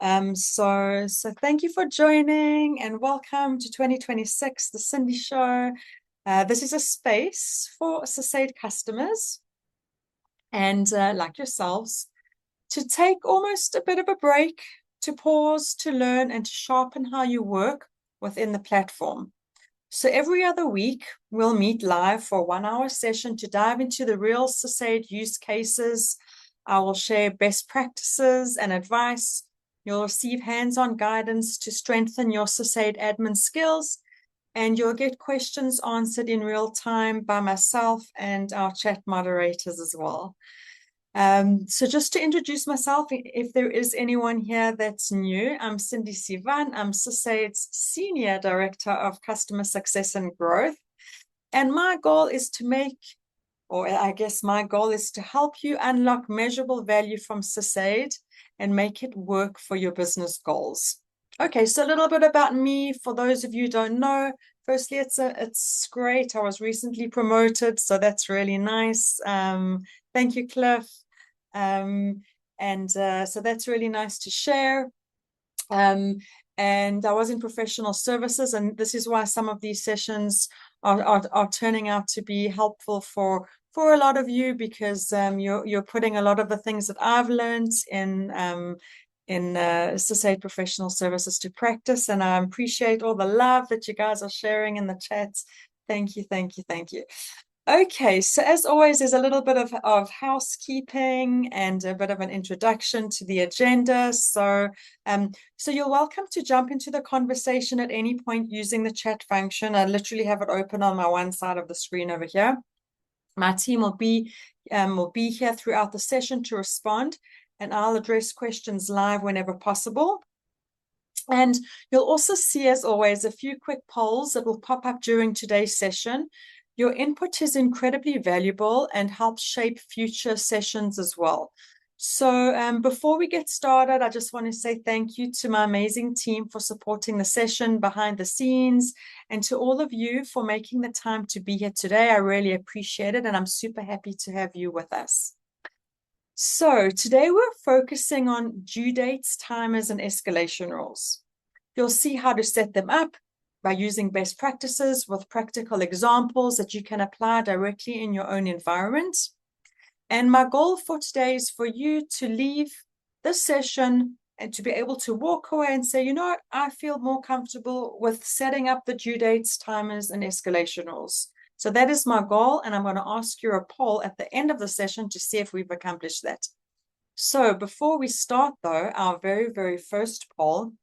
So thank you for joining and welcome to 2026, the Cindy Show. This is a space for SysAid customers and like yourselves to take almost a bit of a break, to pause, to learn, and to sharpen how you work within the platform. So every other week, we'll meet live for a 1 hour session to dive into the real SysAid use cases. I will share best practices and advice. You'll receive hands-on guidance to strengthen your SysAid admin skills, and you'll get questions answered in real time by myself and our chat moderators as well. So just to introduce myself, if there is anyone here that's new, I'm Cindy Civan. I'm SysAid's Senior Director of Customer Success and Growth. And my goal is to my goal is to help you unlock measurable value from SysAid and make it work for your business goals. Okay, so a little bit about me for those of you who don't know. Firstly, it's great. I was recently promoted, so that's really nice. Thank you, Cliff. So that's really nice to share. And I was in professional services, and this is why some of these sessions are turning out to be helpful for a lot of you, because you're putting a lot of the things that I've learned in SysAid professional services to practice, and I appreciate all the love that you guys are sharing in the chats. Thank you, thank you, thank you. Okay, so as always, there's a little bit of housekeeping and a bit of an introduction to the agenda. So you're welcome to jump into the conversation at any point using the chat function. I literally have it open on my one side of the screen over here. My team will be here throughout the session to respond, and I'll address questions live whenever possible. And you'll also see, as always, a few quick polls that will pop up during today's session. Your input is incredibly valuable and helps shape future sessions as well. So before we get started, I just want to say thank you to my amazing team for supporting the session behind the scenes, and to all of you for making the time to be here today. I really appreciate it, and I'm super happy to have you with us. So today we're focusing on due dates, timers, and escalation rules. You'll see how to set them up by using best practices with practical examples that you can apply directly in your own environment. And my goal for today is for you to leave this session and to be able to walk away and say, you know, I feel more comfortable with setting up the due dates, timers, and escalation rules. So that is my goal, and I'm going to ask you a poll at the end of the session to see if we've accomplished that. So before we start, though, our very, very first poll,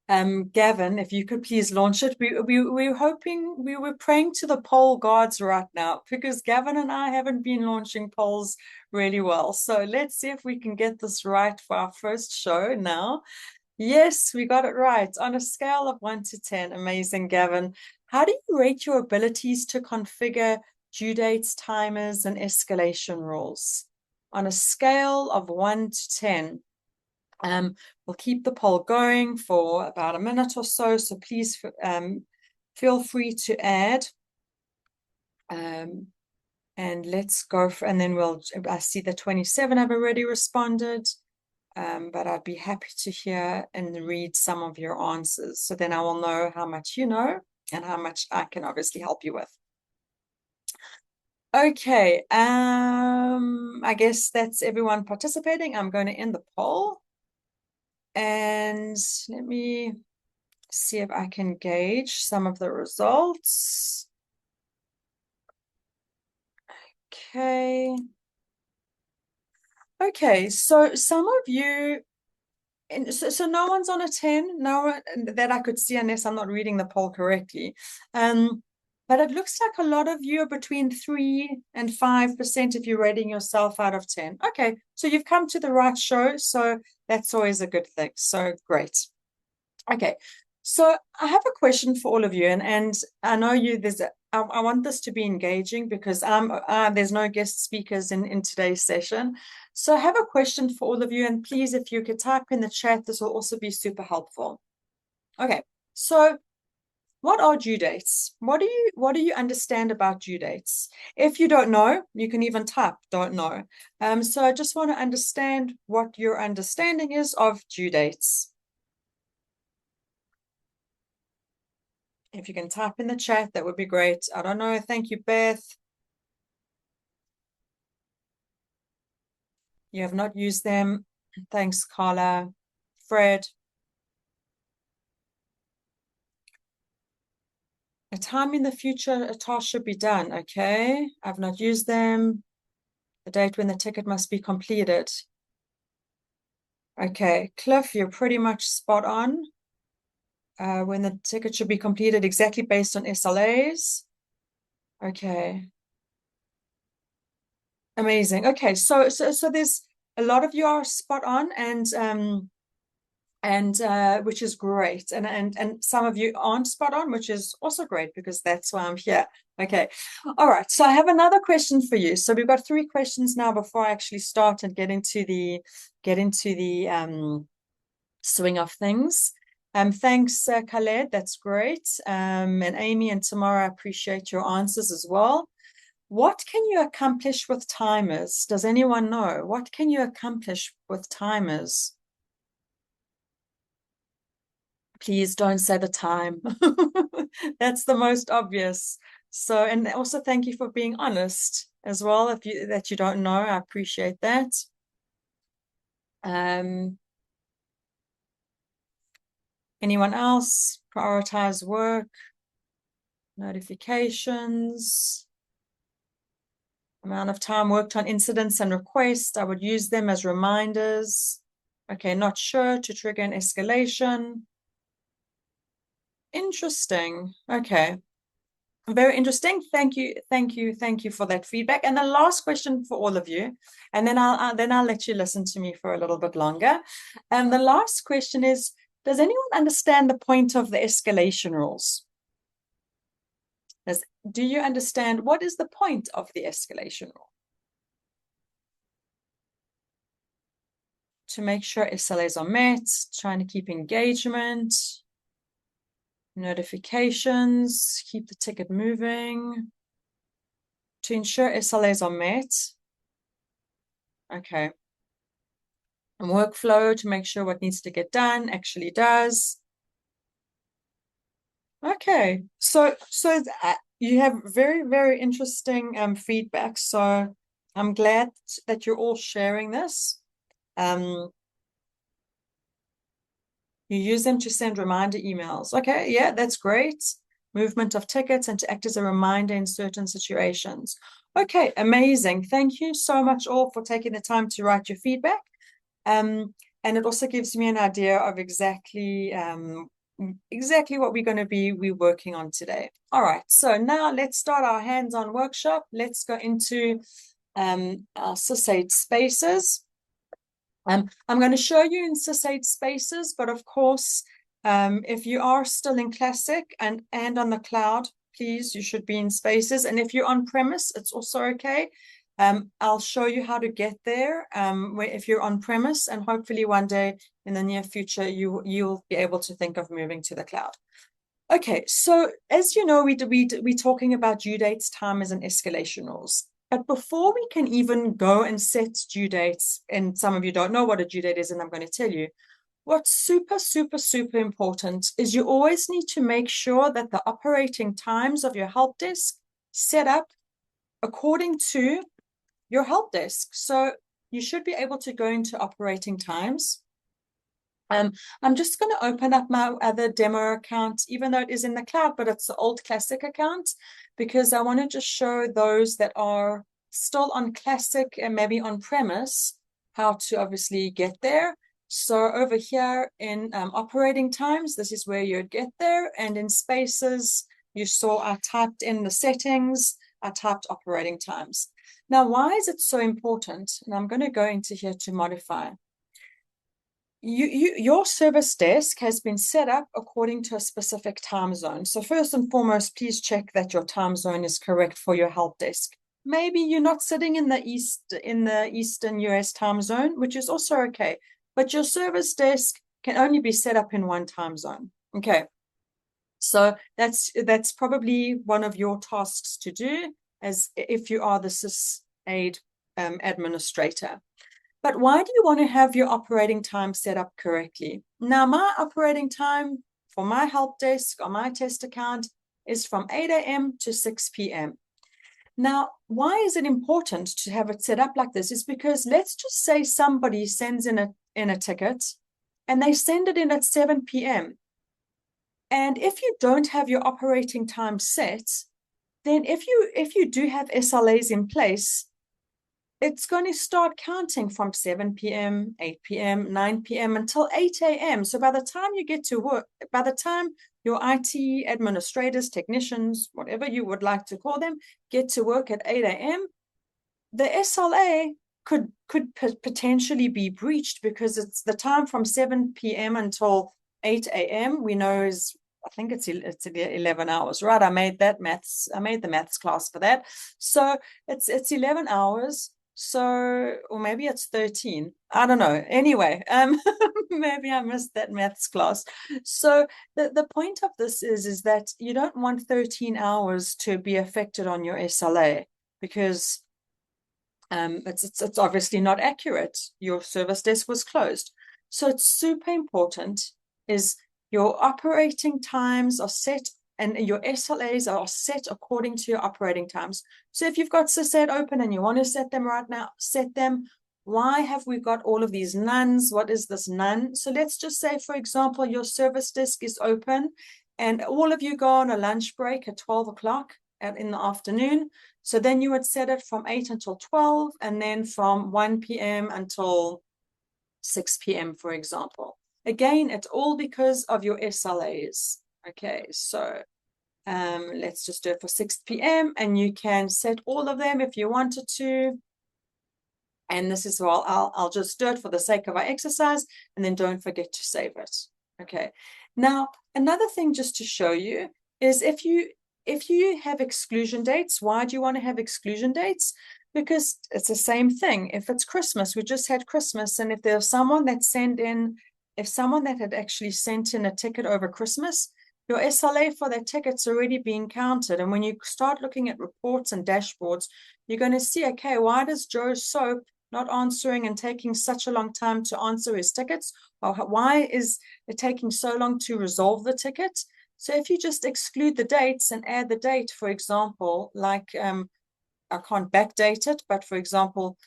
Gavin, if you could please launch it. We were praying to the poll gods right now, because Gavin and I haven't been launching polls really well. So let's see if we can get this right for our first show now. Yes, we got it right. On a scale of 1 to 10, amazing, Gavin. How do you rate your abilities to configure due dates, timers, and escalation rules? On a scale of 1 to 10. We'll keep the poll going for about a minute or so, so please feel free to add. And let's go for, and then I see the 27 have already responded, but I'd be happy to hear and read some of your answers. So then I will know how much you know and how much I can obviously help you with. Okay, I guess that's everyone participating. I'm going to end the poll. And let me see if I can gauge some of the results. Okay. Okay, so some of you, so no one's on a 10, no one that I could see, unless I'm not reading the poll correctly. But it looks like a lot of you are between 3 and 5% if you're rating yourself out of 10. Okay, so you've come to the right show, so that's always a good thing. So great. Okay, so I have a question for all of you, and I know I want this to be engaging, because there's no guest speakers in today's session. So I have a question for all of you, and please, if you could type in the chat, this will also be super helpful. Okay, so What are due dates? What do you understand about due dates? If you don't know, you can even type don't know. So I just want to understand what your understanding is of due dates. If you can type in the chat, that would be great. I don't know. Thank you, Beth. You have not used them. Thanks, Carla. Fred. A time in the future, a task should be done. Okay. I've not used them. The date when the ticket must be completed. Okay. Cliff, you're pretty much spot on. When the ticket should be completed exactly based on SLAs. Okay. Amazing. Okay. So there's a lot of you are spot on and which is great. And some of you aren't spot on, which is also great because that's why I'm here. Okay. All right. So I have another question for you. So we've got 3 questions now before I actually start and get into the swing of things. Thanks, Khaled. That's great. And Amy and Tamara, I appreciate your answers as well. What can you accomplish with timers? Does anyone know? What can you accomplish with timers? Please don't say the time. That's the most obvious. So, and also thank you for being honest as well. If you that you don't know, I appreciate that. Anyone else? Prioritize work, notifications, amount of time worked on incidents and requests. I would use them as reminders. Okay, not sure to trigger an escalation. Interesting. Okay. Very interesting. Thank you for that feedback. And the last question for all of you, and then I'll let you listen to me for a little bit longer. And the last question is, does anyone understand the point of the escalation rules? Do you understand what is the point of the escalation rule? To make sure SLAs are met, trying to keep engagement, notifications, keep the ticket moving, to ensure SLAs are met. Okay. And workflow to make sure what needs to get done actually does. Okay. So you have very, very interesting feedback. So I'm glad that you're all sharing this. You use them to send reminder emails. Okay, yeah, that's great. Movement of tickets and to act as a reminder in certain situations. Okay, amazing. Thank you so much all for taking the time to write your feedback. And it also gives me an idea of exactly what we're going to be working on today. All right, so now let's start our hands-on workshop. Let's go into our SysAid spaces. I'm going to show you in SysAid spaces, but of course, if you are still in Classic and on the cloud, please, you should be in spaces. And if you're on premise, it's also okay. I'll show you how to get there if you're on premise, and hopefully one day in the near future, you'll be able to think of moving to the cloud. Okay, so as you know, we're talking about due dates, timers, and escalation rules. But before we can even go and set due dates, and some of you don't know what a due date is, and I'm going to tell you, what's super, super, super important is you always need to make sure that the operating times of your help desk set up according to your help desk. So you should be able to go into operating times. I'm just going to open up my other demo account, even though it is in the cloud, but it's the old Classic account, because I want to just show those that are still on Classic and maybe on premise how to obviously get there. So over here in operating times, this is where you'd get there. And in spaces, you saw I typed in the settings, I typed operating times. Now, why is it so important? And I'm going to go into here to modify. Your service desk has been set up according to a specific time zone. So first and foremost, please check that your time zone is correct for your help desk. Maybe you're not sitting in the Eastern US time zone, which is also okay. But your service desk can only be set up in one time zone. Okay. So that's probably one of your tasks to do, as if you are the SysAid administrator. But why do you want to have your operating time set up correctly? Now, my operating time for my help desk or my test account is from 8 a.m. to 6 p.m. Now, why is it important to have it set up like this? Is because let's just say somebody sends in a ticket and they send it in at 7 p.m. And if you don't have your operating time set, then if you do have SLAs in place, it's going to start counting from 7 p.m., 8 p.m., 9 p.m. until 8 a.m. So by the time you get to work, by the time your IT administrators, technicians, whatever you would like to call them, get to work at 8 a.m., the SLA could potentially be breached, because it's the time from 7 p.m. until 8 a.m. we know is, I think it's 11 hours, right? I made the maths class for that. So it's 11 hours. So, or maybe it's 13. I don't know. Anyway, maybe I missed that maths class. So the point of this is that you don't want 13 hours to be affected on your SLA, because it's obviously not accurate. Your service desk was closed. So it's super important is your operating times are set, and your SLAs are set according to your operating times. So if you've got SysAid open and you want to set them right now, set them. Why have we got all of these nones? What is this none? So let's just say, for example, your service desk is open and all of you go on a lunch break at 12 o'clock in the afternoon. So then you would set it from 8 until 12, and then from 1 p.m. until 6 p.m., for example. Again, it's all because of your SLAs. Okay, so let's just do it for 6 p.m. and you can set all of them if you wanted to. And this is, well, I'll just do it for the sake of our exercise, and then don't forget to save it. Okay. Now, another thing just to show you is if you have exclusion dates. Why do you want to have exclusion dates? Because it's the same thing. If it's Christmas, we just had Christmas, and if there's someone that had actually sent in a ticket over Christmas, your SLA for that ticket's already being counted. And when you start looking at reports and dashboards, you're going to see, okay, why does Joe Soap not answering and taking such a long time to answer his tickets? Or why is it taking so long to resolve the ticket? So if you just exclude the dates and add the date, for example, like I can't backdate it, but for example,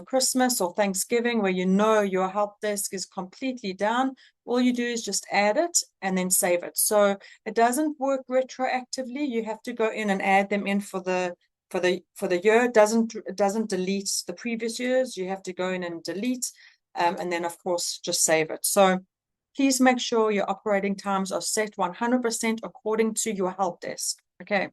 Christmas or Thanksgiving, where you know your help desk is completely down, all you do is just add it and then save it. So it doesn't work retroactively. You have to go in and add them in for the year. It doesn't delete the previous years. You have to go in and delete, and then of course just save it. So please make sure your operating times are set 100% according to your help desk. Okay.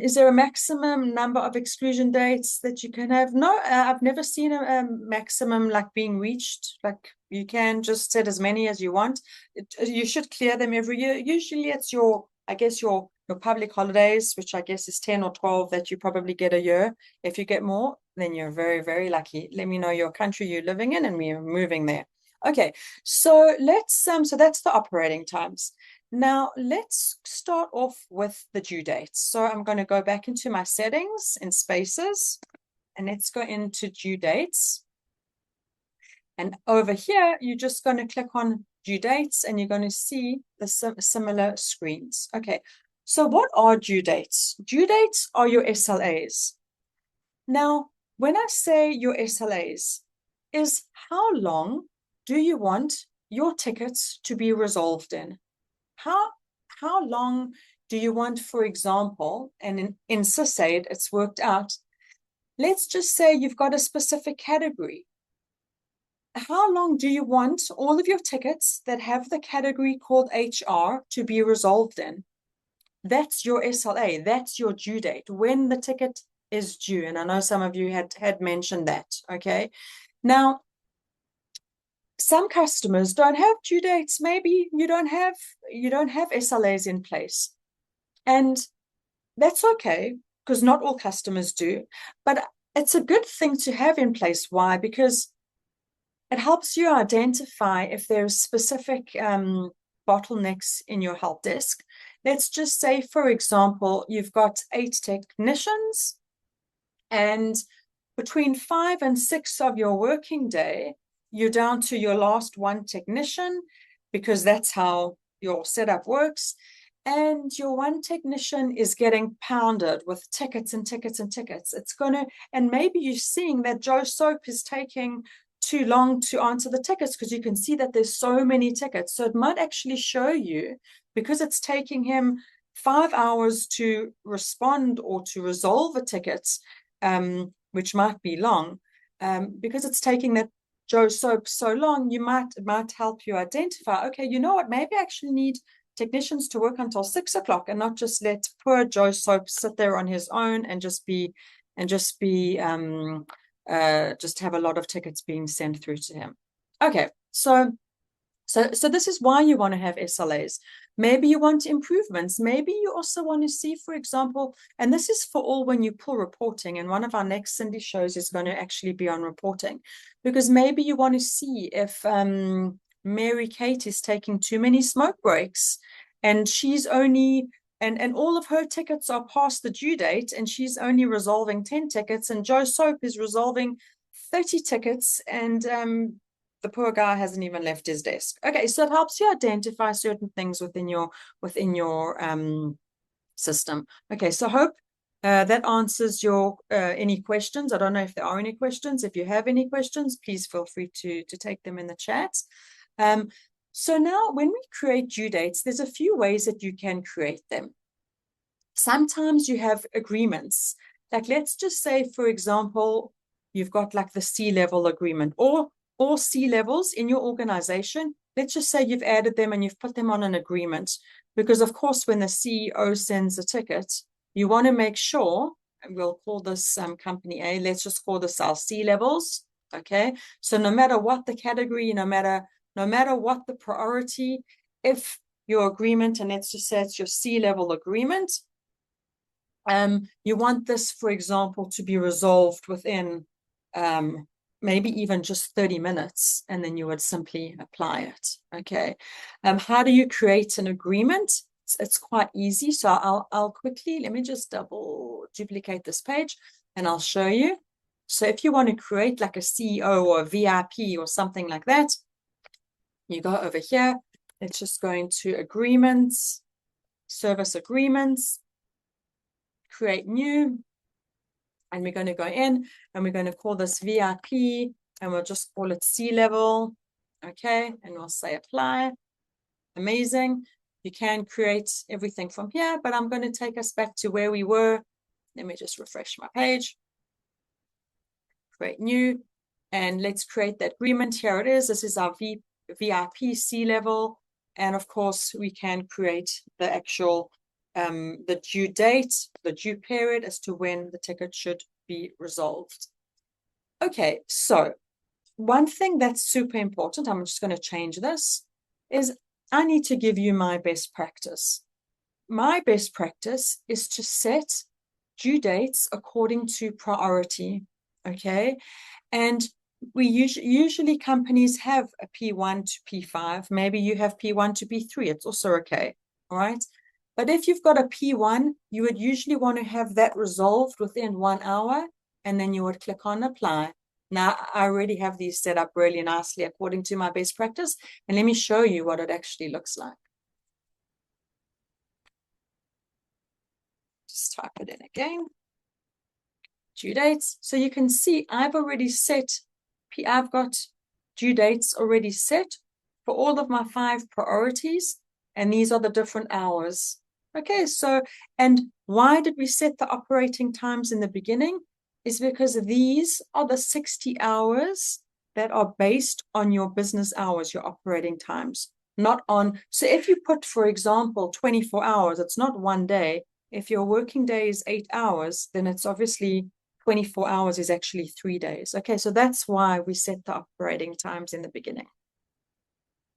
Is there a maximum number of exclusion dates that you can have? No, I've never seen a maximum like being reached. Like you can just set as many as you want. You should clear them every year. Usually it's your public holidays, which I guess is 10 or 12 that you probably get a year. If you get more, then you're very, very lucky. Let me know your country you're living in and we're moving there. Okay, so so that's the operating times. Now, let's start off with the due dates. So I'm going to go back into my settings in Spaces, and let's go into due dates. And over here, you're just going to click on due dates, and you're going to see the similar screens. Okay, so what are due dates? Due dates are your SLAs. Now, when I say your SLAs, is how long do you want your tickets to be resolved in? How long do you want, for example, and in SysAid, it's worked out. Let's just say you've got a specific category. How long do you want all of your tickets that have the category called HR to be resolved in? That's your SLA. That's your due date, when the ticket is due. And I know some of you had mentioned that, okay? Now, some customers don't have due dates. Maybe you don't have SLAs in place. And that's okay, because not all customers do. But it's a good thing to have in place. Why? Because it helps you identify if there's specific bottlenecks in your help desk. Let's just say, for example, you've got 8 technicians, and between 5 and 6 of your working day, you're down to your last 1 technician, because that's how your setup works. And your 1 technician is getting pounded with tickets and tickets and tickets. It's gonna, and maybe you're seeing that Joe Soap is taking too long to answer the tickets, because you can see that there's so many tickets. So it might actually show you, because it's taking him 5 hours to respond or to resolve a ticket, which might be long, because it's taking that Joe Soap so long, it might help you identify, okay, you know what, maybe I actually need technicians to work until 6 o'clock and not just let poor Joe Soap sit there on his own and just have a lot of tickets being sent through to him. Okay, so this is why you want to have SLAs. Maybe you want improvements. Maybe you also want to see, for example, and this is for all when you pull reporting, and one of our next Cindy shows is going to actually be on reporting, because maybe you want to see if Mary Kate is taking too many smoke breaks, and she's only, and all of her tickets are past the due date, and she's only resolving 10 tickets, and Joe Soap is resolving 30 tickets, and the poor guy hasn't even left his desk. Okay, so it helps you identify certain things within your system. Okay, so I hope that answers your any questions. I don't know if there are any questions. If you have any questions, please feel free to take them in the chat. So now when we create due dates, there's a few ways that you can create them. Sometimes you have agreements. Like, let's just say, for example, you've got like the C-level agreement, or C-levels in your organization. Let's just say you've added them and you've put them on an agreement, because of course, when the CEO sends a ticket, you want to make sure, and we'll call this company A, let's just call this our C-levels. Okay, so no matter what the category, no matter what the priority, if your agreement, and let's just say it's your C-level agreement, you want this, for example, to be resolved within maybe even just 30 minutes, and then you would simply apply it. Okay, how do you create an agreement? It's quite easy. So I'll quickly, let me just duplicate this page and I'll show you. So if you want to create like a CEO or a VIP or something like that, you go over here. It's just going to agreements, service agreements, create new, and we're going to go in and we're going to call this VIP, and we'll just call it C-level. Okay, and we'll say apply. Amazing. You can create everything from here, but I'm going to take us back to where we were. Let me just refresh my page. Create new, and let's create that agreement. Here it is. This is our VIP C-level, and of course we can create the actual the due date, the due period as to when the ticket should be resolved. Okay, so one thing that's super important, I'm just going to change this, is I need to give you my best practice. My best practice is to set due dates according to priority, okay? And we usually companies have a P1 to P5. Maybe you have P1 to P3. It's also okay, all right? But if you've got a P1, you would usually want to have that resolved within 1 hour, and then you would click on apply. Now, I already have these set up really nicely according to my best practice, and let me show you what it actually looks like. Just type it in again. Due dates. So you can see I've already set, I've got due dates already set for all of my 5 priorities, and these are the different hours. Okay, so, and why did we set the operating times in the beginning? Is because these are the 60 hours that are based on your business hours, your operating times, not on, so if you put, for example, 24 hours, it's not 1 day. If your working day is 8 hours, then it's obviously 24 hours is actually 3 days. Okay, so that's why we set the operating times in the beginning.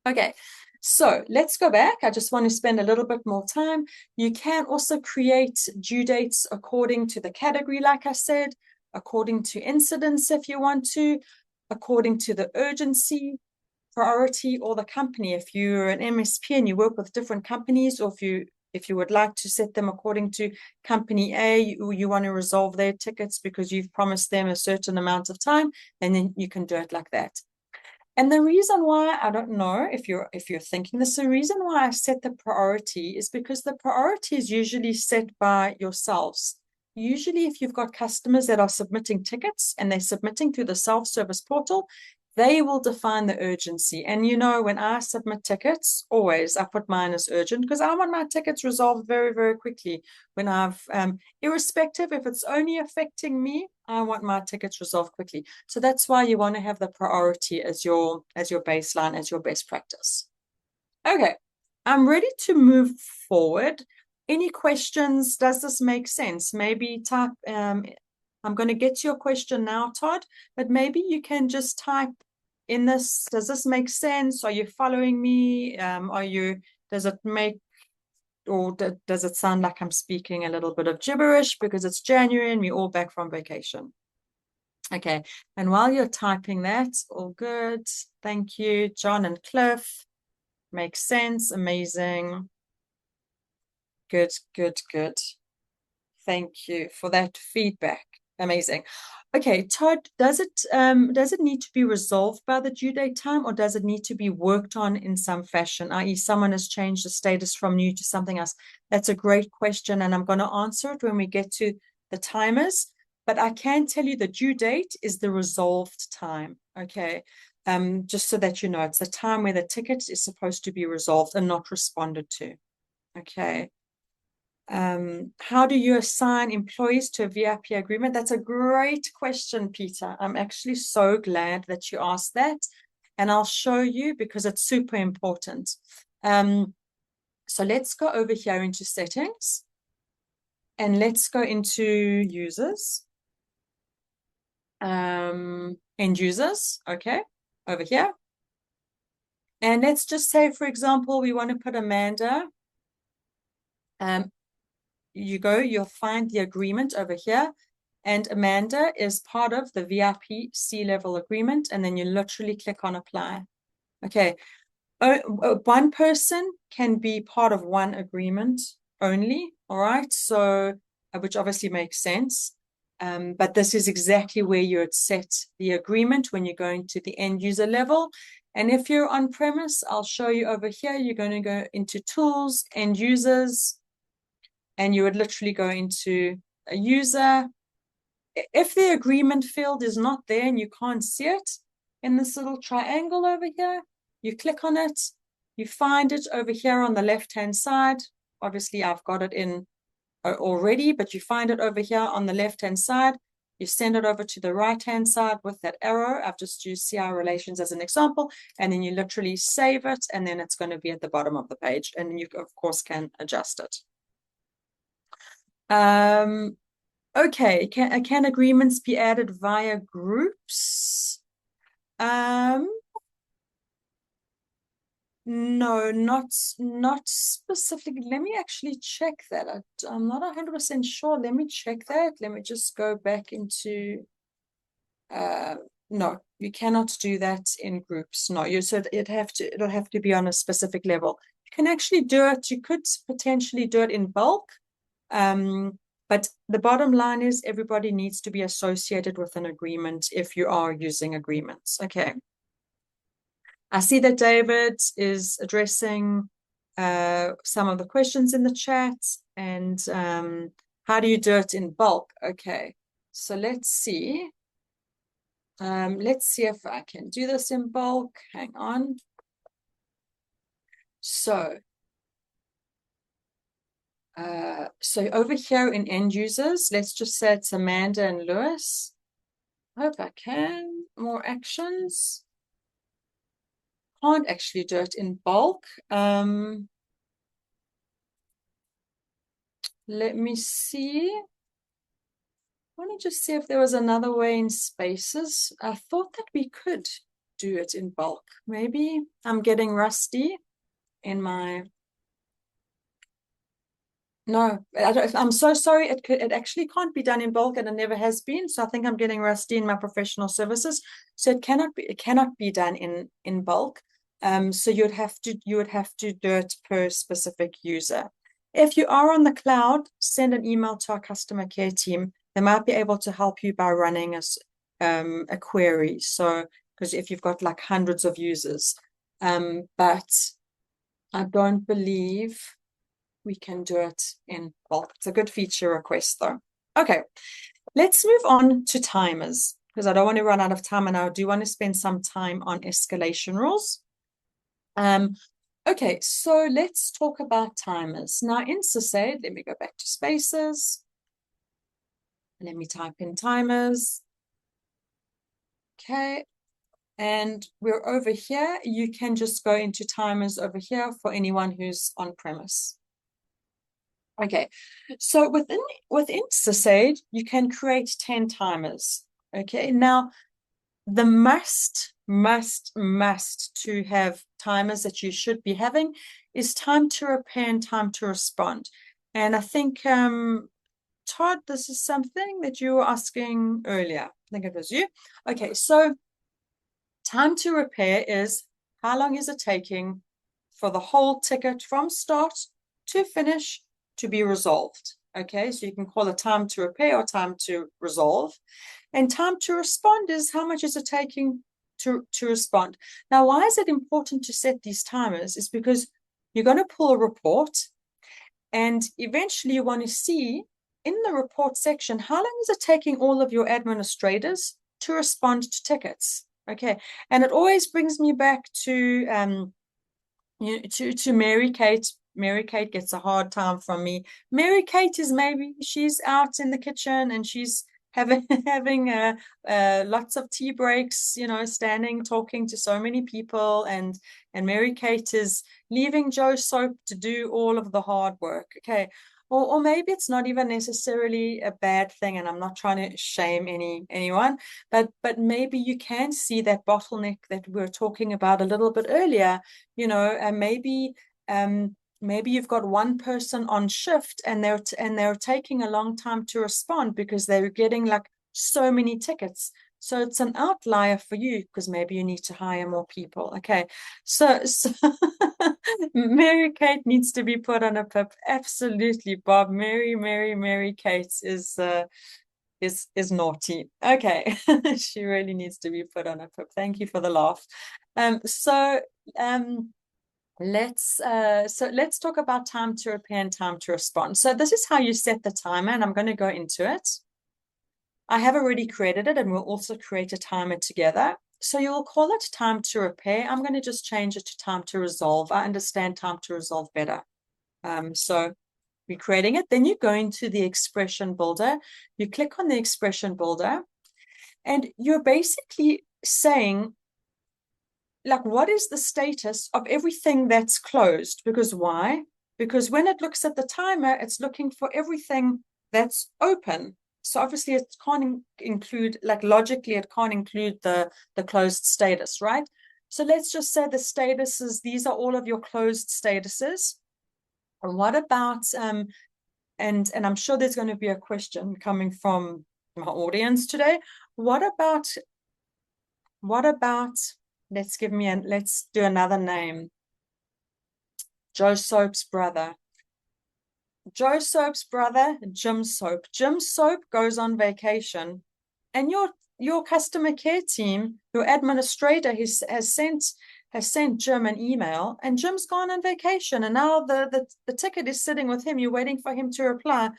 Okay, so let's go back. I just want to spend a little bit more time. You can also create due dates according to the category, like I said, according to incidents if you want to, according to the urgency. priority or the company. If you're an MSP and you work with different companies, or if you would like to set them according to company A, you want to resolve their tickets because you've promised them a certain amount of time, and then you can do it like that. And the reason why, I don't know if you're thinking this, the reason why I set the priority is because the priority is usually set by yourselves. Usually, if you've got customers that are submitting tickets and they're submitting through the self-service portal, they will define the urgency. And you know, when I submit tickets, always I put mine as urgent because I want my tickets resolved very, very quickly. When I've, irrespective if it's only affecting me, I want my tickets resolved quickly. So that's why you want to have the priority as your baseline, as your best practice. Okay, I'm ready to move forward. Any questions? Does this make sense? Maybe type, I'm going to get to your question now, Todd, but maybe you can just type in this. Does this make sense? Are you following me? Does it make, or does it sound like I'm speaking a little bit of gibberish because it's January and we're all back from vacation? Okay, and while you're typing that, all good. Thank you, John and Cliff. Makes sense. Amazing. Good, good, good. Thank you for that feedback. Amazing. Okay, Todd, does it need to be resolved by the due date time, or does it need to be worked on in some fashion, i.e. someone has changed the status from new to something else? That's a great question, and I'm going to answer it when we get to the timers. But I can tell you the due date is the resolved time, okay? Just so that you know, it's the time where the ticket is supposed to be resolved and not responded to, okay? How do you assign employees to a VIP agreement? That's a great question, Peter. I'm actually so glad that you asked that, and I'll show you because it's super important. So let's go over here into settings, and let's go into users, end users, okay, over here. And let's just say, for example, we want to put Amanda. You'll find the agreement over here, and Amanda is part of the VIP C-level agreement, and then you literally click on apply. Okay, one person can be part of one agreement only, all right? So, which obviously makes sense, but this is exactly where you would set the agreement when you're going to the end user level. And if you're on premise, I'll show you over here, you're going to go into tools, end users, and you would literally go into a user. If the agreement field is not there and you can't see it in this little triangle over here, you click on it, you find it over here on the left-hand side. Obviously, I've got it in already, but you find it over here on the left-hand side. You send it over to the right-hand side with that arrow. I've just used CI relations as an example, and then you literally save it, and then it's going to be at the bottom of the page, and you, of course, can adjust it. Okay, can agreements be added via groups? No, not specifically. Let me actually check that. I'm not 100% sure. Let me check that. Let me just go back into no, you cannot do that in groups. No, so it'll have to be on a specific level. You can actually do it. You could potentially do it in bulk. But the bottom line is everybody needs to be associated with an agreement if you are using agreements. Okay. I see that David is addressing some of the questions in the chat, and how do you do it in bulk? Okay, so let's see. Let's see if I can do this in bulk. Hang on. So over here in end users, let's just say it's Amanda and Lewis. I hope I can. More actions. Can't actually do it in bulk. Let me see. I want to just see if there was another way in spaces. I thought that we could do it in bulk. Maybe I'm getting rusty in my No, I'm so sorry. It actually can't be done in bulk, and it never has been. So I think I'm getting rusty in my professional services. So it cannot be done in bulk. So you would have to do it per specific user. If you are on the cloud, send an email to our customer care team. They might be able to help you by running a query. So because if you've got like hundreds of users, but I don't believe we can do it in bulk. It's a good feature request though. Okay, let's move on to timers because I don't want to run out of time and I do want to spend some time on escalation rules. Okay, so let's talk about timers. Now in SysAid, let me go back to spaces. Let me type in timers. Okay, and we're over here. You can just go into timers over here for anyone who's on premise. Okay, so within SysAid, you can create 10 timers. Okay, now the must to have timers that you should be having is time to repair and time to respond. And I think Todd, this is something that you were asking earlier. I think it was you. Okay, so time to repair is how long is it taking for the whole ticket from start to finish to be resolved. Okay, so you can call it time to repair or time to resolve. And time to respond is how much is it taking to respond. Now, why is it important to set these timers? Is because you're going to pull a report and eventually you want to see in the report section, how long is it taking all of your administrators to respond to tickets? Okay, and it always brings me back to Mary Kate. Mary Kate gets a hard time from me. Mary Kate is maybe she's out in the kitchen and she's having lots of tea breaks, standing talking to so many people, and Mary Kate is leaving Joe Soap to do all of the hard work. Okay. Or maybe it's not even necessarily a bad thing, and I'm not trying to shame anyone, but maybe you can see that bottleneck that we were talking about a little bit earlier, and maybe you've got one person on shift and they're taking a long time to respond because they're getting like so many tickets. So it's an outlier for you because maybe you need to hire more people. Okay, so Mary Kate needs to be put on a pip. Absolutely, Bob. Mary Kate is naughty. Okay, she really needs to be put on a pip. Thank you for the laugh. Let's talk about time to repair and time to respond. So this is how you set the timer, and I'm going to go into it. I have already created it, and we'll also create a timer together. So you'll call it time to repair. I'm going to just change it to time to resolve. I understand time to resolve better. So we're creating it. Then you go into the expression builder. You click on the expression builder, and you're basically saying, like, what is the status of everything that's closed? Because why? Because when it looks at the timer, it's looking for everything that's open. So obviously it can't include, like logically, it can't include the closed status, right? So let's just say the statuses, these are all of your closed statuses. And what about, and I'm sure there's going to be a question coming from my audience today. What about, let's do another name. Joe Soap's brother. Joe Soap's brother, Jim Soap. Jim Soap goes on vacation, and your customer care team, your administrator, has sent Jim an email, and Jim's gone on vacation, and now the ticket is sitting with him. You're waiting for him to reply,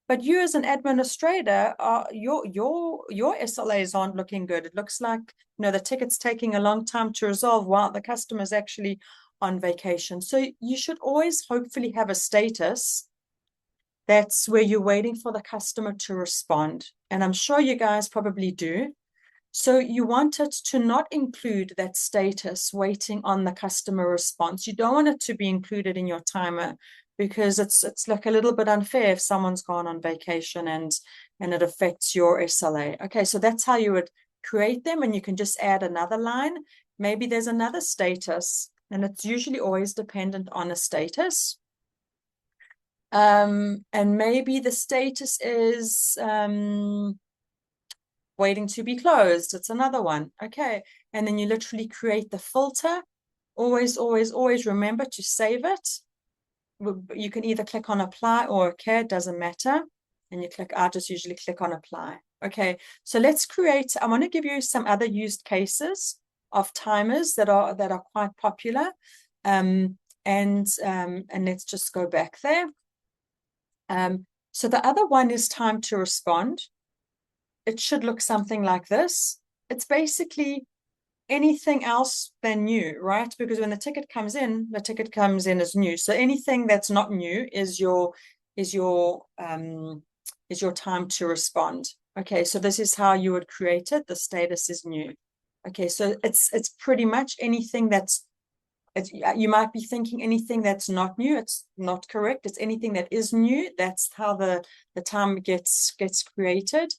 but you as an administrator, your SLAs aren't looking good. It looks like the ticket's taking a long time to resolve while the customer's actually on vacation. So you should always hopefully have a status that's where you're waiting for the customer to respond. And I'm sure you guys probably do. So you want it to not include that status waiting on the customer response. You don't want it to be included in your timer because it's like a little bit unfair if someone's gone on vacation and it affects your SLA. Okay, so that's how you would create them, and you can just add another line. Maybe there's another status, and it's usually always dependent on a status. And maybe the status is waiting to be closed. It's another one. Okay. And then you literally create the filter. Always, always, always remember to save it. You can either click on apply or okay, it doesn't matter. And you click, I just usually click on apply. Okay, so let's create, I want to give you some other used cases of timers that are quite popular. And let's just go back there. So the other one is time to respond. It should look something like this. It's basically anything else than new, right? Because when the ticket comes in as new. So anything that's not new is your time to respond. Okay, so this is how you would create it. The status is new. Okay, so it's pretty much anything that's you might be thinking anything that's not new. It's not correct. It's anything that is new. That's how the time gets created,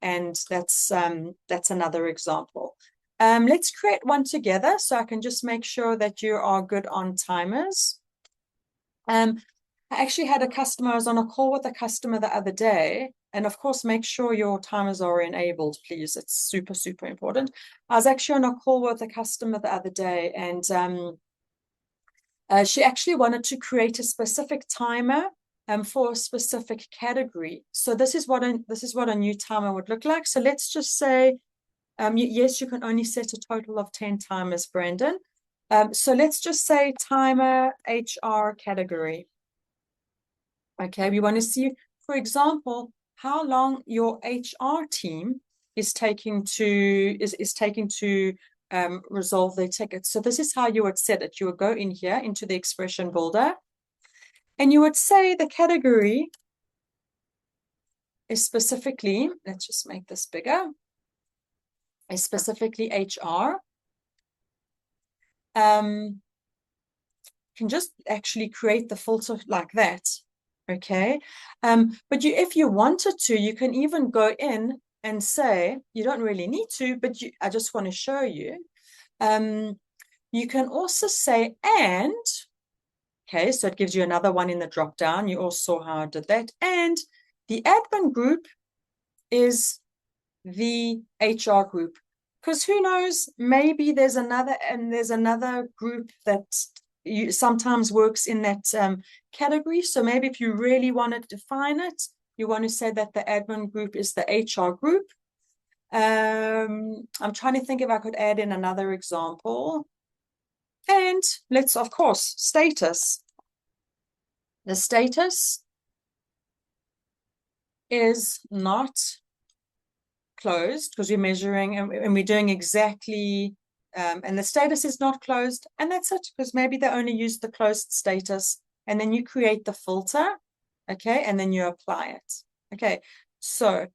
and that's another example. Let's create one together so I can just make sure that you are good on timers. I actually had a customer, I was on a call with a customer the other day, and of course, make sure your timers are enabled, please. It's super, super important. I was actually on a call with a customer the other day, and she actually wanted to create a specific timer for a specific category. So this is what a new timer would look like. So let's just say, yes, you can only set a total of 10 timers, Brandon. So let's just say timer HR category. Okay, we want to see, for example, how long your HR team is taking to resolve their tickets. So this is how you would set it. You would go in here into the expression builder, and you would say the category is specifically, let's just make this bigger, is specifically HR. Can just actually create the filter like that. Okay. But if you wanted to, you can even go in and say, you don't really need to, but I just want to show you. You can also say, and, okay, so it gives you another one in the drop down. You all saw how I did that. And the admin group is the HR group. Because who knows, maybe there's another group that sometimes works in that category. So maybe if you really want to define it, you want to say that the admin group is the HR group. I'm trying to think if I could add in another example. And let's, of course, status. The status is not closed because we're measuring and we're doing exactly, and the status is not closed, and that's it, because maybe they only use the closed status, and then you create the filter, okay, and then you apply it. Okay, so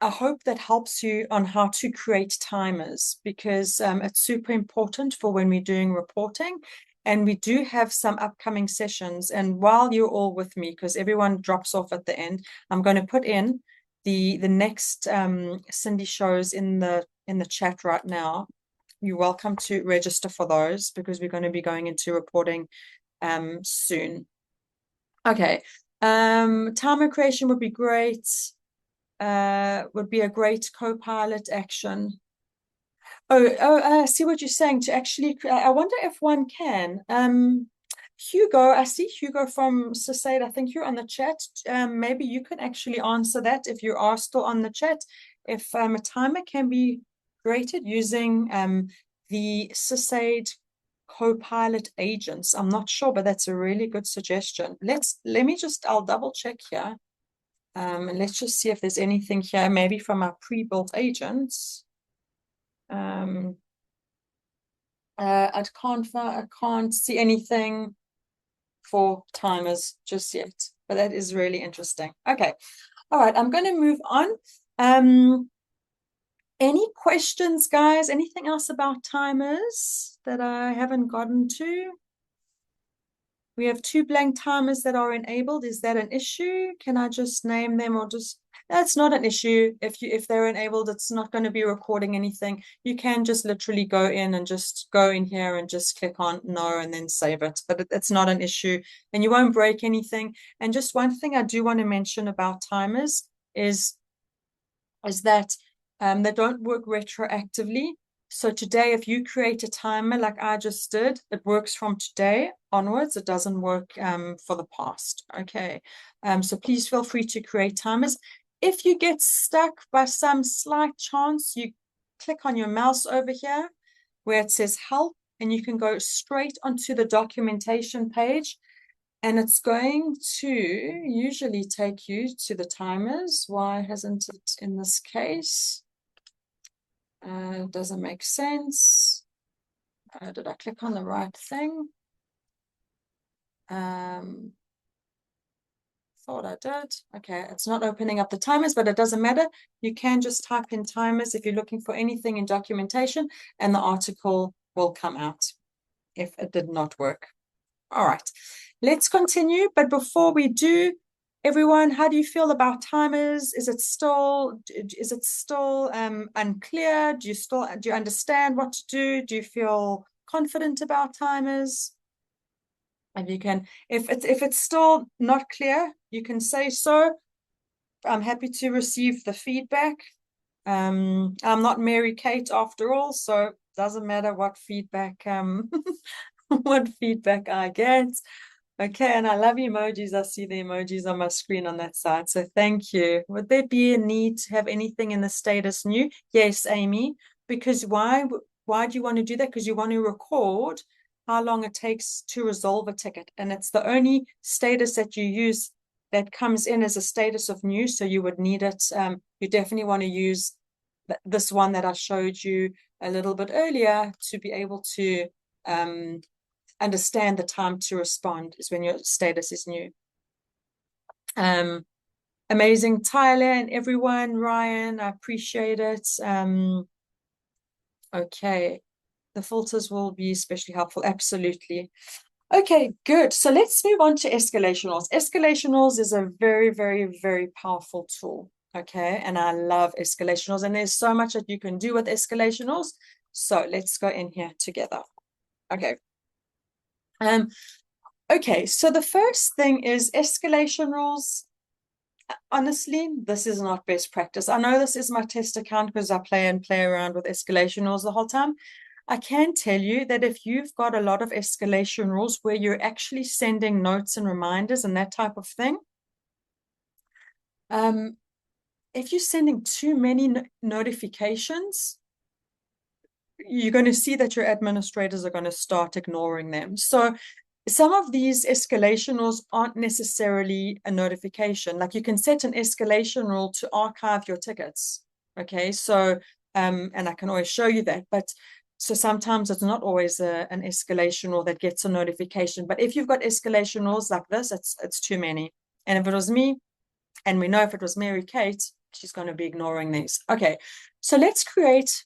I hope that helps you on how to create timers, because it's super important for when we're doing reporting. And we do have some upcoming sessions. And while you're all with me, because everyone drops off at the end, I'm going to put in the next Cindy shows in the chat right now. You're welcome to register for those, because we're going to be going into reporting soon. Okay, timer creation would be great. Would be a great co-pilot action. I see what you're saying. To actually, I wonder if one can. Hugo, I see Hugo from SysAid. I think you're on the chat. Maybe you can actually answer that if you are still on the chat. If a timer can be created using the SysAid co-pilot agents. I'm not sure, but that's a really good suggestion. I'll double check here. And let's just see if there's anything here, maybe from our pre-built agents. I can't see anything for timers just yet, but that is really interesting. Okay, all right, I'm going to move on. Any questions, guys? Anything else about timers that I haven't gotten to? We have 2 blank timers that are enabled. Is that an issue? Can I just name them, or just that's not an issue. If they're enabled, it's not going to be recording anything. You can just literally go in and just go in here and just click on no and then save it. But it's not an issue and you won't break anything. And just one thing I do want to mention about timers is that they don't work retroactively. So today, if you create a timer like I just did, it works from today onwards. It doesn't work for the past. Okay. So please feel free to create timers. If you get stuck by some slight chance, you click on your mouse over here where it says help, and you can go straight onto the documentation page. And it's going to usually take you to the timers. Why hasn't it in this case? Doesn't make sense. Did I click on the right thing? Thought I did. Okay, it's not opening up the timers, but it doesn't matter. You can just type in timers if you're looking for anything in documentation, and the article will come out if it did not work. All right, let's continue. But before we do, everyone, how do you feel about timers? Is it still unclear? Do you understand what to do? Do you feel confident about timers? And you can, if it's still not clear, you can say so. I'm happy to receive the feedback. I'm not Mary Kate after all, so it doesn't matter what feedback what feedback I get. Okay, and I love emojis. I see the emojis on my screen on that side. So thank you. Would there be a need to have anything in the status new? Yes, Amy. Because why do you want to do that? Because you want to record how long it takes to resolve a ticket. And it's the only status that you use that comes in as a status of new. So you would need it. You definitely want to use this one that I showed you a little bit earlier to be able to understand the time to respond is when your status is new. Amazing Thailand, everyone. Ryan, I appreciate it. Okay, the filters will be especially helpful. Absolutely. Okay, good. So let's move on to escalation rules. Escalation rules is a very, very, very powerful tool. Okay, and I love escalation rules, and there's so much that you can do with escalation rules. So let's go in here together. Okay. Okay, so the first thing is escalation rules. Honestly, this is not best practice. I know this is my test account because I play around with escalation rules the whole time. I can tell you that if you've got a lot of escalation rules where you're actually sending notes and reminders and that type of thing, if you're sending too many notifications, you're going to see that your administrators are going to start ignoring them. So some of these escalation rules aren't necessarily a notification. Like you can set an escalation rule to archive your tickets. Okay, so and I can always show you that, but so sometimes it's not always an escalation rule that gets a notification. But if you've got escalation rules like this, it's too many. And if it was me, and we know if it was Mary Kate, she's going to be ignoring these. Okay, so let's create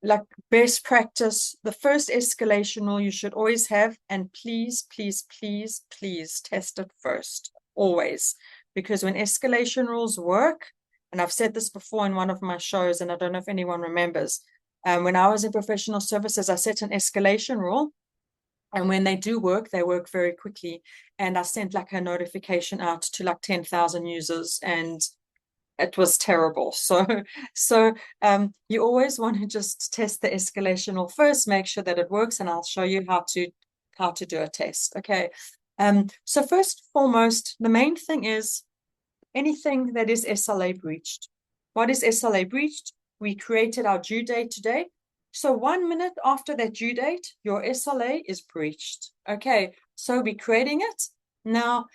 like best practice. The first escalation rule you should always have, and please, please, please, please test it first, always. Because when escalation rules work, and I've said this before in one of my shows, and I don't know if anyone remembers, when I was in professional services, I set an escalation rule. And when they do work, they work very quickly. And I sent like a notification out to like 10,000 users, and it was terrible. So you always want to just test the escalation rule first, make sure that it works, and I'll show you how to do a test. Okay. So first and foremost, the main thing is anything that is SLA breached. What is SLA breached? We created our due date today. So 1 minute after that due date, your SLA is breached. Okay, so we're creating it. Now,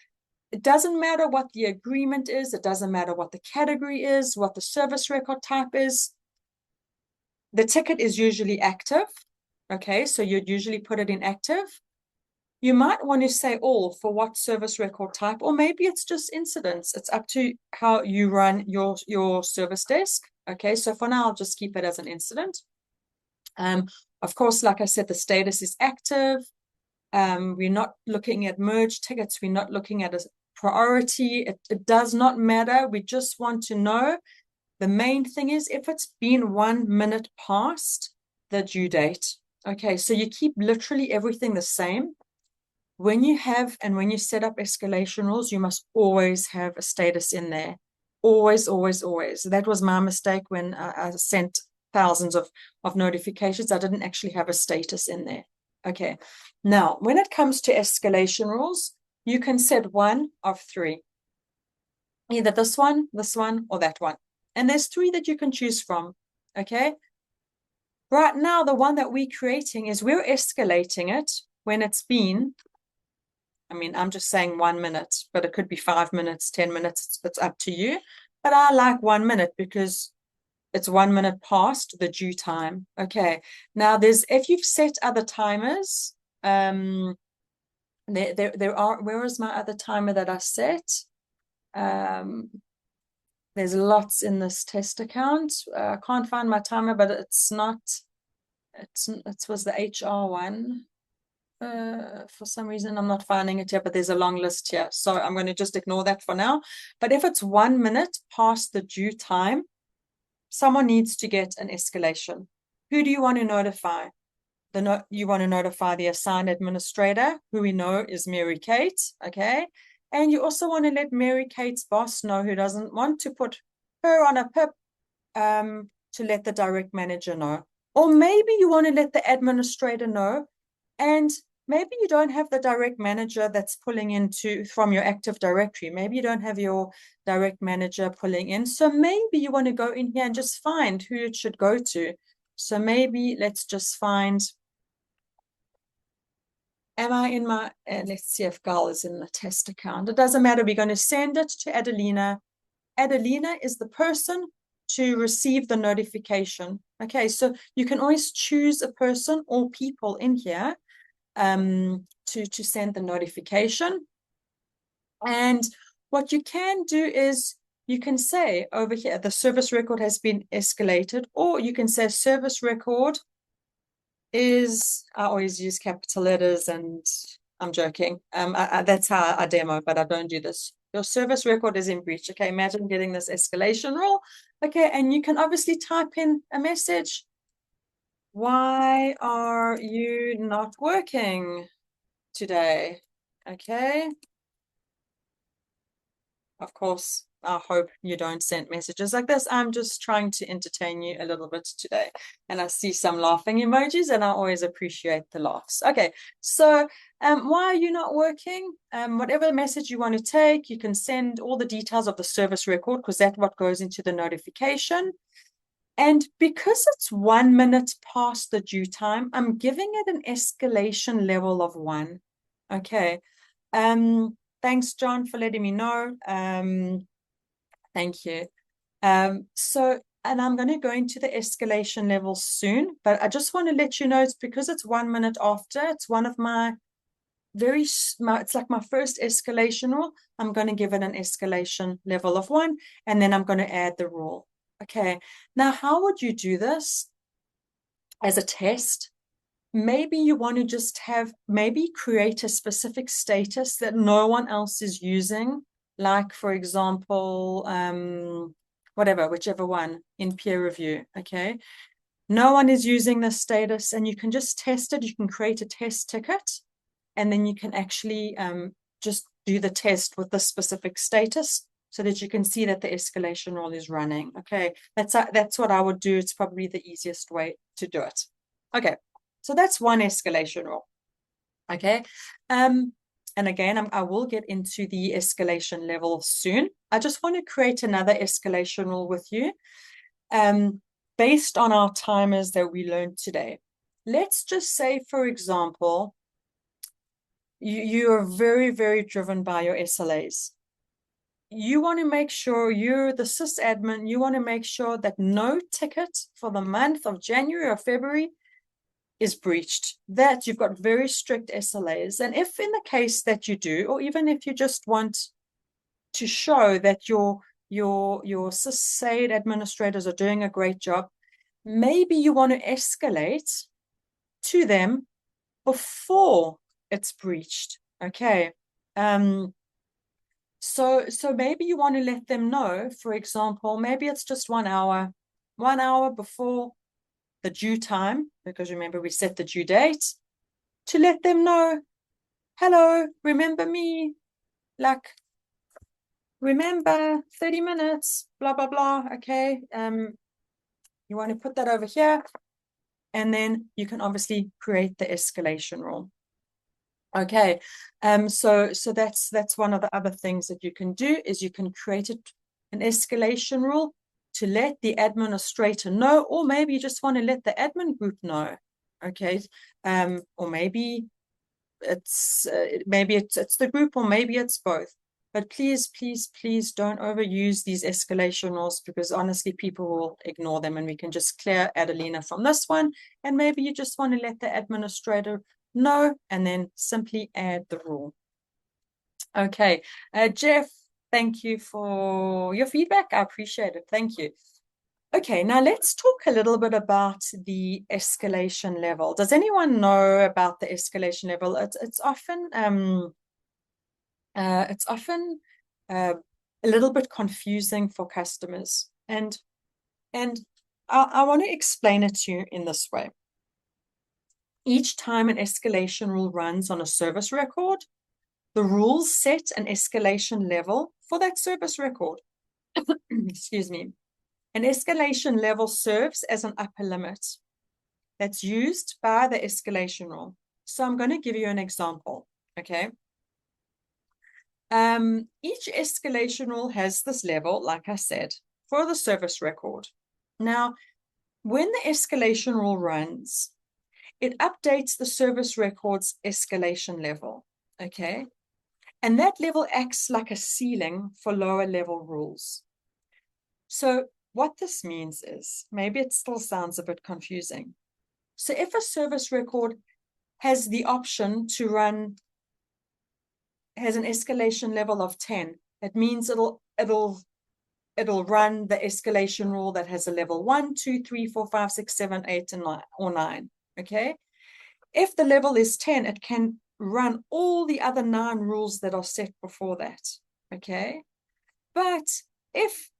it doesn't matter what the agreement is. It doesn't matter what the category is, what the service record type is. The ticket is usually active. Okay, so you'd usually put it in active. You might want to say all for what service record type, or maybe it's just incidents. It's up to how you run your service desk. Okay, so for now, I'll just keep it as an incident. Of course, like I said, the status is active. We're not looking at merge tickets. We're not looking at priority. It does not matter. We just want to know. The main thing is if it's been 1 minute past the due date. Okay, so you keep literally everything the same. When you set up escalation rules, you must always have a status in there. Always, always, always. That was my mistake when I sent thousands of notifications. I didn't actually have a status in there. Okay. Now, when it comes to escalation rules, you can set one of three. Either this one, or that one. And there's three that you can choose from. Okay. Right now, the one that we're creating is we're escalating it when it's been, I mean, I'm just saying 1 minute, but it could be 5 minutes, 10 minutes. It's up to you. But I like 1 minute because it's 1 minute past the due time. Okay. Now if you've set other timers, there are, where is my other timer that I set? There's lots in this test account. I can't find my timer, but it's not, it was the HR one. For some reason, I'm not finding it here, but there's a long list here. So I'm going to just ignore that for now. But if it's 1 minute past the due time, someone needs to get an escalation. Who do you want to notify? You want to notify the assigned administrator, who we know is Mary Kate, okay? And you also want to let Mary Kate's boss know, who doesn't want to put her on a PIP, to let the direct manager know. Or maybe you want to let the administrator know, and maybe you don't have the direct manager that's pulling into from your Active Directory. Maybe you don't have your direct manager pulling in. So maybe you want to go in here and just find who it should go to. So maybe let's just find, am I in my, let's see if Gal is in the test account. It doesn't matter. We're going to send it to Adelina. Adelina is the person to receive the notification. Okay, so you can always choose a person or people in here to send the notification. And what you can do is you can say over here, the service record has been escalated, or you can say service record is, I always use capital letters, and I'm joking. That's how I demo, but I don't do this. Your service record is in breach. Okay, imagine getting this escalation rule. Okay, and you can obviously type in a message. Why are you not working today? Okay. Of course, I hope you don't send messages like this. I'm just trying to entertain you a little bit today. And I see some laughing emojis, and I always appreciate the laughs. Okay, so why are you not working? Whatever message you want to take, you can send all the details of the service record, because that's what goes into the notification. And because it's 1 minute past the due time, I'm giving it an escalation level of 1. Okay. Thanks, John, for letting me know. Thank you. And I'm going to go into the escalation level soon, but I just want to let you know, it's because it's 1 minute after. It's one of my it's like my first escalation rule. I'm going to give it an escalation level of 1, and then I'm going to add the rule. Okay. Now, how would you do this as a test? Maybe you want to just create a specific status that no one else is using. Like, for example, whichever one in peer review. Okay. No one is using this status, and you can just test it. You can create a test ticket, and then you can actually just do the test with the specific status, so that you can see that the escalation rule is running. Okay, that's what I would do. It's probably the easiest way to do it. Okay, so that's one escalation rule. Okay, and again, I will get into the escalation level soon. I just want to create another escalation rule with you, based on our timers that we learned today. Let's just say, for example, you are very, very driven by your SLAs. You want to make sure, you're the sysadmin, you want to make sure that no ticket for the month of January or February is breached, that you've got very strict SLAs. And if in the case that you do, or even if you just want to show that your SysAid administrators are doing a great job, maybe you want to escalate to them before it's breached. Okay. So maybe you want to let them know, for example, maybe it's just 1 hour before the due time, because remember we set the due date, to let them know, hello, remember me, like, remember 30 minutes, blah, blah, blah. Okay. You want to put that over here, and then you can obviously create the escalation rule. Okay. So that's one of the other things that you can do, is you can create an escalation rule to let the administrator know, or maybe you just want to let the admin group know. Okay. Or maybe it's the group, or maybe it's both. But please, please, please don't overuse these escalation rules, because honestly, people will ignore them, and we can just clear Adelina from this one. And maybe you just want to let the administrator know, and then simply add the rule. Okay, Jeff, thank you for your feedback. I appreciate it. Thank you. Okay, now let's talk a little bit about the escalation level. Does anyone know about the escalation level? It's often a little bit confusing for customers, and I want to explain it to you in this way. Each time an escalation rule runs on a service record, the rules set an escalation level for that service record. Excuse me. An escalation level serves as an upper limit that's used by the escalation rule. So I'm going to give you an example, okay? Each escalation rule has this level, like I said, for the service record. Now, when the escalation rule runs, it updates the service record's escalation level, okay? And that level acts like a ceiling for lower level rules. So what this means is, maybe it still sounds a bit confusing. So if a service record has the option to run, has an escalation level of 10, it means it'll run the escalation rule that has a level 1, 2, 3, 4, 5, 6, 7, 8, and 9, or 9. Okay. If the level is 10, it can run all the other 9 rules that are set before that. Okay. But if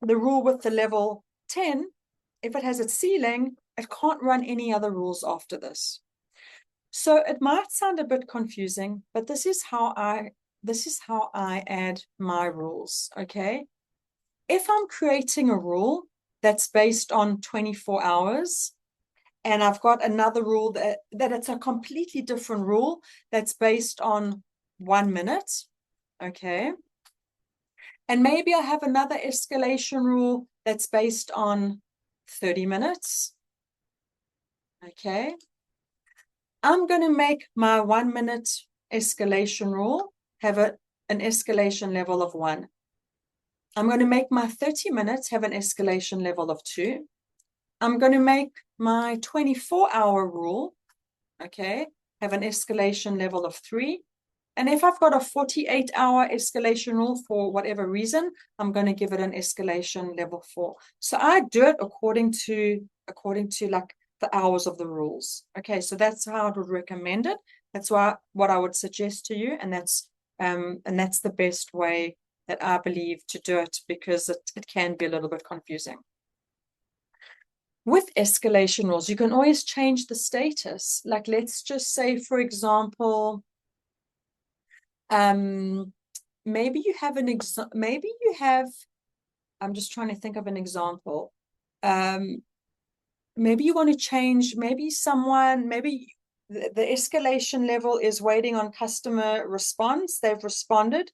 the rule with the level 10, if it has its ceiling, it can't run any other rules after this. So it might sound a bit confusing, but this is how I add my rules, okay? If I'm creating a rule that's based on 24 hours, and I've got another rule that it's a completely different rule that's based on 1 minute, okay? And maybe I have another escalation rule that's based on 30 minutes, okay? I'm going to make my 1 minute escalation rule have an escalation level of 1. I'm going to make my 30 minutes have an escalation level of 2. I'm going to make my 24-hour rule, okay, have an escalation level of 3. And if I've got a 48-hour escalation rule for whatever reason, I'm going to give it an escalation level 4. So I do it according to like the hours of the rules. Okay, so that's how I would recommend it. That's what I would suggest to you, and that's the best way that I believe to do it, because it can be a little bit confusing. With escalation rules, you can always change the status. Like, let's just say, for example, maybe you have I'm just trying to think of an example. Maybe you want to change, maybe the escalation level is waiting on customer response. They've responded,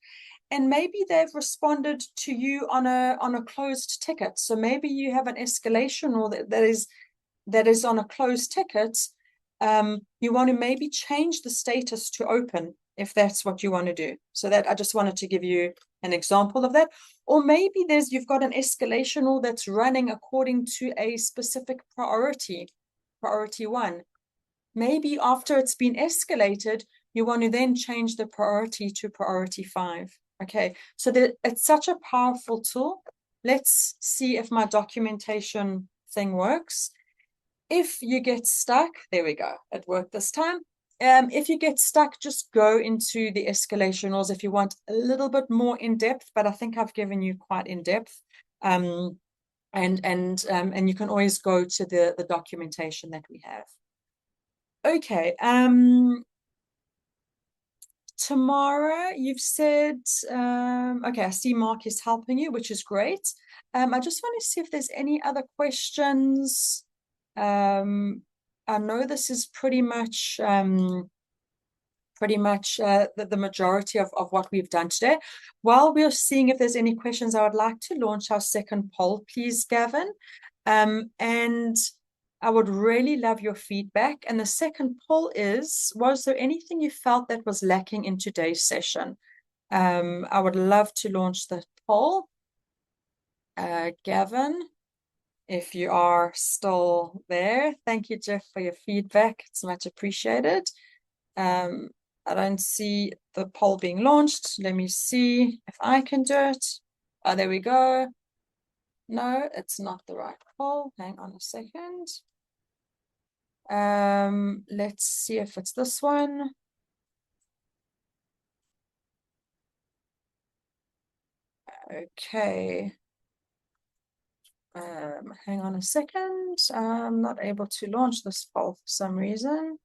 and maybe they've responded to you on a closed ticket. So maybe you have an escalation rule that is on a closed ticket. You want to maybe change the status to open, if that's what you want to do. So that I just wanted to give you an example of that. Or maybe you've got an escalation rule that's running according to a specific priority 1. Maybe after it's been escalated, you want to then change the priority to priority 5. Okay, so it's such a powerful tool. Let's see if my documentation thing works. If you get stuck, there we go. It worked this time. If you get stuck, just go into the escalation rules if you want a little bit more in depth, but I think I've given you quite in depth. And you can always go to the documentation that we have. Okay. Tamara, you've said, okay, I see Mark is helping you, which is great. I just want to see if there's any other questions. I know this is pretty much the majority of what we've done today. While we're seeing if there's any questions, I would like to launch our second poll, please, Gavin. And I would really love your feedback. And the second poll is, was there anything you felt that was lacking in today's session? I would love to launch the poll. Gavin, if you are still there, thank you, Jeff, for your feedback. It's much appreciated. I don't see the poll being launched. Let me see if I can do it. Oh, there we go. No, it's not the right poll. Hang on a second. Let's see if it's this one. Okay. Hang on a second. I'm not able to launch this poll for some reason.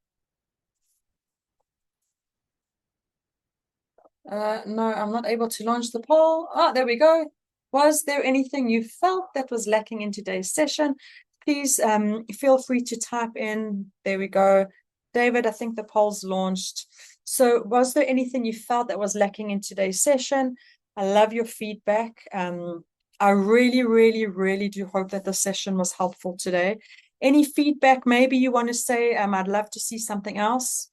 No, I'm not able to launch the poll. Oh, there we go. Was there anything you felt that was lacking in today's session? Please feel free to type in. There we go. David, I think the poll's launched. So was there anything you felt that was lacking in today's session? I love your feedback. I really, really, really do hope that the session was helpful today. Any feedback maybe you want to say? I'd love to see something else.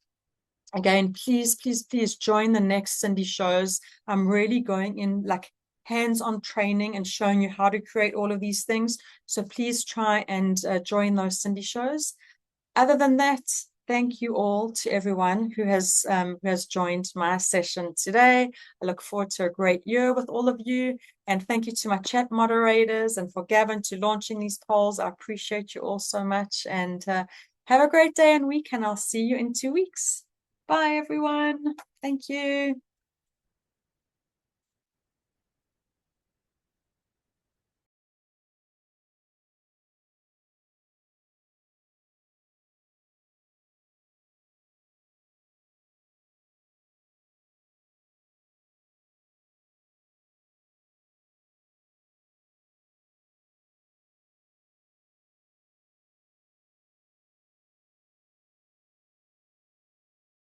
Again, please, please, please join the next Cindy shows. I'm really going in like hands-on training and showing you how to create all of these things. So please try and join those Cindy shows. Other than that, thank you all to everyone who has joined my session today. I look forward to a great year with all of you. And thank you to my chat moderators and for Gavin to launching these polls. I appreciate you all so much. And have a great day and week, and I'll see you in 2 weeks. Bye, everyone. Thank you.